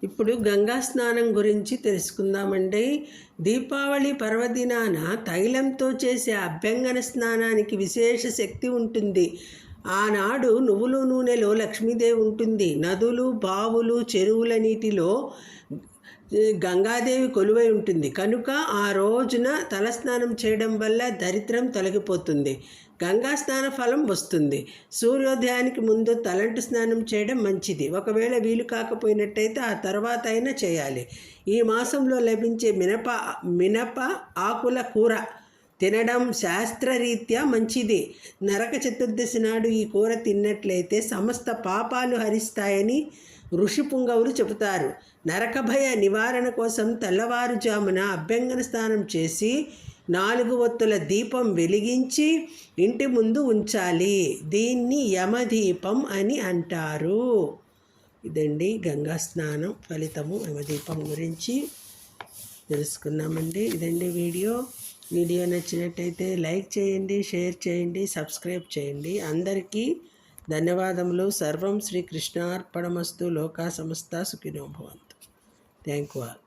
ఇప్పుడు గంగా స్నానం గురించి తెలుసుకుందామండి. దీపావళి పర్వదినాన తైలంతో చేసే అభ్యంగన స్నానానికి విశేష శక్తి ఉంటుంది. ఆనాడు నువ్వుల నూనెలో లక్ష్మీదేవి ఉంటుంది. నదులు, బావులు, చెరువుల నీటిలో గంగాదేవి కొలువై ఉంటుంది. కనుక ఆ రోజున తలస్నానం చేయడం వల్ల దరిద్రం తొలగిపోతుంది, గంగా స్నాన ఫలం వస్తుంది. సూర్యోదయానికి ముందు తలంటు స్నానం చేయడం మంచిది. ఒకవేళ వీలు కాకపోయినట్టయితే ఆ తర్వాత అయినా చేయాలి. ఈ మాసంలో లభించే మినప ఆకుల కూర తినడం శాస్త్రరీత్యా మంచిది. నరక చతుర్దశి నాడు ఈ కూర తిన్నట్లయితే సమస్త పాపాలు హరిస్తాయని ఋషి పుంగవులు చెబుతారు. నరక భయ నివారణ కోసం తెల్లవారుజామున అభ్యంగన స్నానం చేసి 4 ఒత్తుల దీపం వెలిగించి ఇంటి ముందు ఉంచాలి. దీన్ని యమదీపం అని అంటారు. ఇదండి గంగా స్నానం ఫలితము. యమదీపం గురించి తెలుసుకున్నామండి. ఇదండి వీడియో నచ్చినట్టయితే లైక్ చేయండి, షేర్ చేయండి, సబ్స్క్రైబ్ చేయండి. అందరికీ ధన్యవాదములు. సర్వం శ్రీకృష్ణార్పణమస్తు. లోకా సమస్త సుఖినో భవంతు. Thank you all.